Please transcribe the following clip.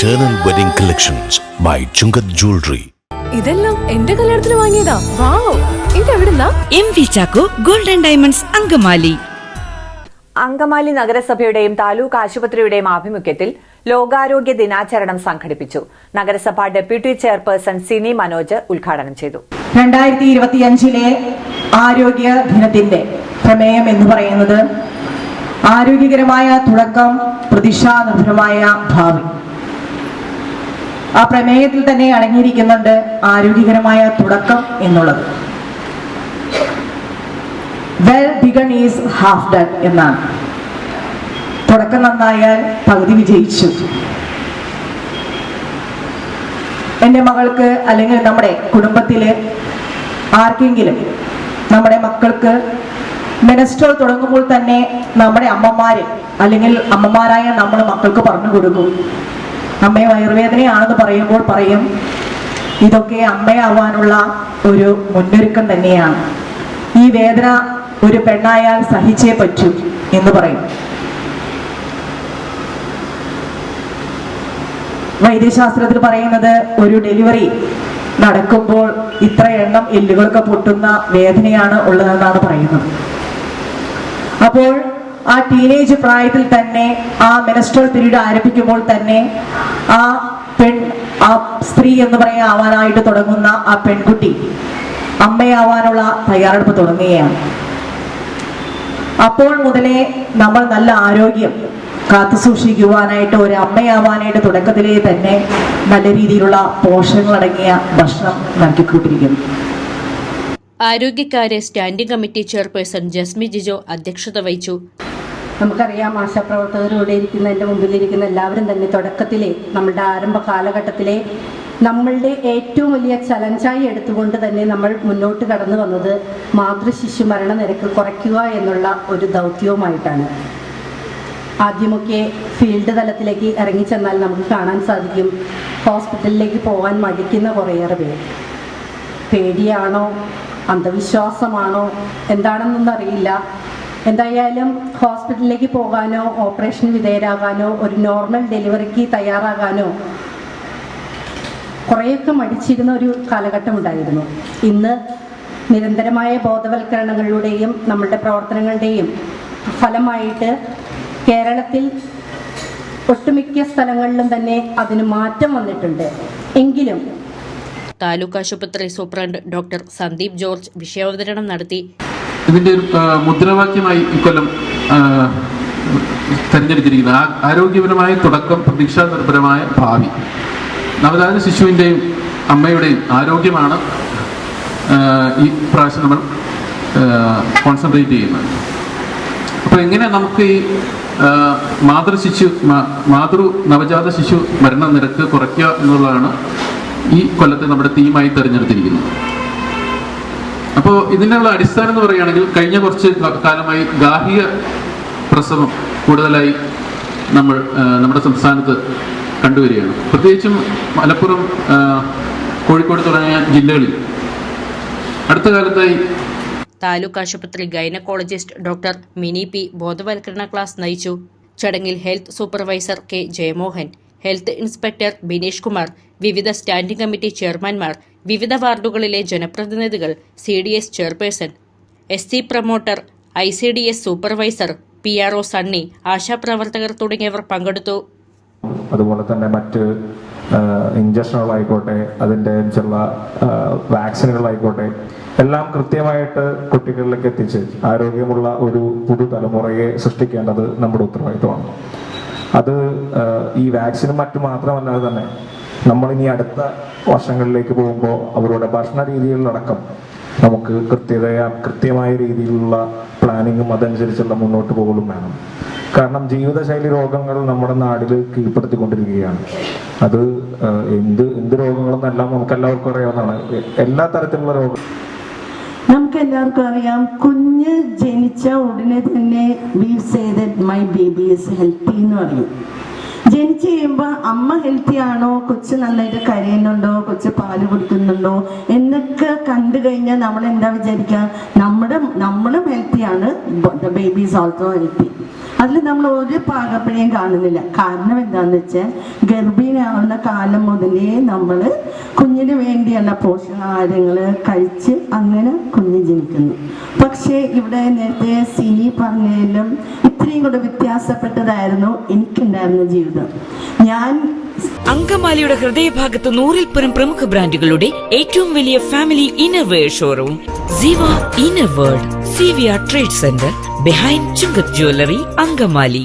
Eternal Wedding Collections by Chungat Jewelry. ഇതെല്ലാം എന്റെ കല്യാണത്തിന് വാങ്ങിയതാ. വാവ്, ഇതെവിടുന്നാ? MV Chacko golden diamonds Angamaly. Angamaly നഗരസഭയുടെയും താലൂക്ക് ആശുപത്രിയുടെയും ആഭിമുഖ്യത്തിൽ ലോകാരോഗ്യ ദിനാചരണം സംഘടിപ്പിച്ചു. നഗരസഭ ഡെപ്യൂട്ടി ചെയർപേഴ്സൺ സിനി മനോജ് ഉദ്ഘാടനം ചെയ്തു. 2025 ആരോഗ്യ ദിനത്തിന്റെ പ്രമേയം എന്ന് പറയുന്നത് ആരോഗ്യകരമായ തുടക്കം, പ്രതിഷ്ഠാനിർഭരമായ ഭാവി. ആ പ്രമേയത്തിൽ തന്നെ അടങ്ങിയിരിക്കുന്നുണ്ട് ആരോഗ്യകരമായ തുടക്കം എന്നുള്ളത്. Well begun is half done എന്നാണ്. തുടക്കം നന്നായാൽ പകുതി വിജയിച്ചു. എൻ്റെ മകൾക്ക് അല്ലെങ്കിൽ നമ്മുടെ കുടുംബത്തില് ആർക്കെങ്കിലും നമ്മുടെ മക്കൾക്ക് മെനസ്ട്രോൾ തുടങ്ങുമ്പോൾ തന്നെ നമ്മുടെ അമ്മമാര് അല്ലെങ്കിൽ അമ്മമാരായ നമ്മൾ മക്കൾക്ക് പറഞ്ഞു കൊടുക്കും, അമ്മയെ വയറുവേദനയാണെന്ന് പറയുമ്പോൾ പറയും, ഇതൊക്കെ അമ്മയാവാനുള്ള ഒരു മുന്നൊരുക്കം തന്നെയാണ്. ഈ വേദന ഒരു പെണ്ണായാൽ സഹിച്ചേ പറ്റൂ എന്ന് പറയും. വൈദ്യശാസ്ത്രത്തിൽ പറയുന്നത് ഒരു ഡെലിവറി നടക്കുമ്പോൾ ഇത്ര എണ്ണം എല്ലുകളൊക്കെ പൊട്ടുന്ന വേദനയാണ് ഉള്ളതെന്നാണ് പറയുന്നത്. അപ്പോൾ ആ ടീനേജ് പ്രായത്തിൽ തന്നെ ആ മെനസ്ട്രൽ പീരീഡ് ആരംഭിക്കുമ്പോൾ തന്നെ ആ സ്ത്രീ എന്ന് പറയാൻ ആവാനായിട്ട് തുടങ്ങുന്ന ആ പെൺകുട്ടി അമ്മയാവാനുള്ള തയ്യാറെടുപ്പ് തുടങ്ങുകയാണ്. അപ്പോൾ മുതലേ നമ്മൾ നല്ല ആരോഗ്യം കാത്തു സൂക്ഷിക്കുവാനായിട്ട് ഒരു അമ്മയാവാനായിട്ട് തുടക്കത്തിലേ തന്നെ നല്ല രീതിയിലുള്ള പോഷകങ്ങളടങ്ങിയ ഭക്ഷണം നൽകിക്കൊണ്ടിരിക്കുന്നു. ആരോഗ്യകാര്യ standing committee chairperson Jasmi Jijo അധ്യക്ഷത വഹിച്ചു. നമുക്കറിയാം, ആശാപ്രവർത്തകരോടെ ഇരിക്കുന്ന എൻ്റെ മുമ്പിലിരിക്കുന്ന എല്ലാവരും തന്നെ തുടക്കത്തിലെ നമ്മളുടെ ആരംഭ കാലഘട്ടത്തിലെ നമ്മളുടെ ഏറ്റവും വലിയ ചലഞ്ചായി എടുത്തുകൊണ്ട് തന്നെ നമ്മൾ മുന്നോട്ട് കടന്നു വന്നത് മാതൃശിശു മരണനിരക്ക് കുറയ്ക്കുക എന്നുള്ള ഒരു ദൗത്യവുമായിട്ടാണ്. ആദ്യമൊക്കെ ഫീൽഡ് തലത്തിലേക്ക് ഇറങ്ങിച്ചെന്നാൽ നമുക്ക് കാണാൻ സാധിക്കും, ഹോസ്പിറ്റലിലേക്ക് പോകാൻ മടിക്കുന്ന കുറേയേറെ പേർ. പേടിയാണോ, അന്ധവിശ്വാസമാണോ, എന്താണെന്നൊന്നും അറിയില്ല. എന്തായാലും ഹോസ്പിറ്റലിലേക്ക് പോകാനോ ഓപ്പറേഷന് വിധേയരാകാനോ ഒരു നോർമൽ ഡെലിവറിക്ക് തയ്യാറാകാനോ കുറേയൊക്കെ മടിച്ചിരുന്ന ഒരു കാലഘട്ടം ഉണ്ടായിരുന്നു. ഇന്ന് നിരന്തരമായ ബോധവൽക്കരണങ്ങളിലൂടെയും നമ്മളുടെ പ്രവർത്തനങ്ങളുടെയും ഫലമായിട്ട് കേരളത്തിൽ ഒട്ടുമിക്ക സ്ഥലങ്ങളിലും തന്നെ അതിന് മാറ്റം വന്നിട്ടുണ്ട്. എങ്കിലും താലൂക്ക് ആശുപത്രി സൂപ്രണ്ട് ഡോക്ടർ സന്ദീപ് ജോർജ് വിഷയാവതരണം നടത്തി. ഇതിന്റെ മുദ്രാവാക്യമായി ഇക്കൊല്ലം തെരഞ്ഞെടുത്തിരിക്കുന്ന ആരോഗ്യപരമായ തുടക്കം, പ്രതീക്ഷാനിർഭരമായ ഭാവി. നവജാത ശിശുവിൻ്റെയും അമ്മയുടെയും ആരോഗ്യമാണ് ഈ പ്രാവശ്യം നമ്മൾ കോൺസെൻട്രേറ്റ് ചെയ്യുന്നത്. അപ്പോൾ എങ്ങനെ നമുക്ക് ഈ നവജാത ശിശു മരണനിരക്ക് കുറയ്ക്കുക എന്നുള്ളതാണ് ഈ കൊല്ലത്തെ നമ്മുടെ തീമായി തിരഞ്ഞെടുത്തിരിക്കുന്നത്. അപ്പോൾ ഇതിനുള്ള അടിസ്ഥാനം എന്ന് പറയുകയാണെങ്കിൽ കഴിഞ്ഞ കുറച്ച് കാലമായി ഗാർഹിക പ്രസവം കൂടുതലായി നമ്മുടെ സംസ്ഥാനത്ത് കണ്ടുവരികയാണ്. പ്രത്യേകിച്ചും മലപ്പുറം, കോഴിക്കോട് തുടങ്ങിയ ജില്ലകളിൽ അടുത്ത കാലത്തായി താലൂക്ക് ആശുപത്രി ഗൈനക്കോളജിസ്റ്റ് ഡോക്ടർ മിനി പി ബോധവൽക്കരണ ക്ലാസ് നയിച്ചു. ചടങ്ങിൽ health supervisor K Jayamohan, health inspector Bineesh Kumar, വിവിധ സ്റ്റാൻഡിംഗ് കമ്മിറ്റി ചെയർമാൻമാർ, വിവിധ വാർഡുകളിലെ ജനപ്രതിനിധികൾ, CDS chairperson, SC promoter, ICDS supervisor, PRO Sunny, ആശാപ്രവർത്തകർ തുടങ്ങിയവർ പങ്കെടുത്തു. അതുപോലെ തന്നെ മറ്റ് ഇഞ്ചക്ഷനുകളായിക്കോട്ടെ, അതിൻ്റെ ചില വാക്സിനുകളായിക്കോട്ടെ, എല്ലാം കൃത്യമായിട്ട് കുട്ടികളിലേക്ക് എത്തിച്ച് ആരോഗ്യമുള്ള ഒരു പുതുതലമുറയെ സൃഷ്ടിക്കേണ്ടത് നമ്മുടെ ഉത്തരവാദിത്വമാണ്. അത് ഈ വാക്സിനും മറ്റു മാത്രമല്ലാതെ തന്നെ നമ്മളിനി അടുത്ത വർഷങ്ങളിലേക്ക് പോകുമ്പോൾ അവരുടെ ഭക്ഷണ രീതികളിലടക്കം നമുക്ക് കൃത്യമായ രീതിയിലുള്ള പ്ലാനിങ്ങും അതനുസരിച്ചുള്ള മുന്നോട്ട് പോകലും വേണം. കാരണം ജീവിതശൈലി രോഗങ്ങൾ നമ്മുടെ നാട്ടിൽ കീഴ്പ്പെടുത്തിക്കൊണ്ടിരിക്കുകയാണ്. അത് എന്ത് രോഗങ്ങളെന്നെല്ലാം നമുക്കെല്ലാവർക്കും അറിയാവുന്നതാണ്. എല്ലാ തരത്തിലുള്ള രോഗം നമുക്ക് എല്ലാവർക്കും അറിയാം. കുഞ്ഞ് ജനിച്ച ഉടനെ തന്നെ we say that my baby is healthy എന്ന് പറയും. ജനിച്ചു കഴിയുമ്പോൾ അമ്മ ഹെൽത്തി ആണോ, കൊച്ച് നന്നായിട്ട് കരയുന്നുണ്ടോ, കൊച്ച് പാല് കുടിക്കുന്നുണ്ടോ എന്നൊക്കെ കണ്ടു കഴിഞ്ഞാൽ നമ്മൾ എന്താ വിചാരിക്കുക, നമ്മളും ഹെൽത്തിയാണ്, the baby is also healthy. അതിൽ നമ്മൾ ഒരു പാകപ്പിഴയും കാണുന്നില്ല. കാരണം എന്താണെന്ന് വെച്ചാൽ ഗർഭിണിയാവുന്ന കാലം മുതലേ നമ്മൾ കുഞ്ഞിന് വേണ്ടിയുള്ള പോഷകാഹാരങ്ങൾ കഴിച്ച് അങ്ങനെ കുഞ്ഞ് ജനിക്കുന്നു. പക്ഷേ ഇവിടെ നേരത്തെ സിനി പറഞ്ഞതിലും ഇത്രയും കൂടെ വ്യത്യാസപ്പെട്ടതായിരുന്നു എനിക്കുണ്ടായിരുന്ന ജീവിതം. ഞാൻ അങ്കമാലിയുടെ ഹൃദയഭാഗത്ത് 100-ൽ പരം പ്രമുഖ ബ്രാൻഡുകളുടെ ഏറ്റവും വലിയ family innerwear showroom Siva inner world CVR trade centre behind Chungath jewellery, Angamaly.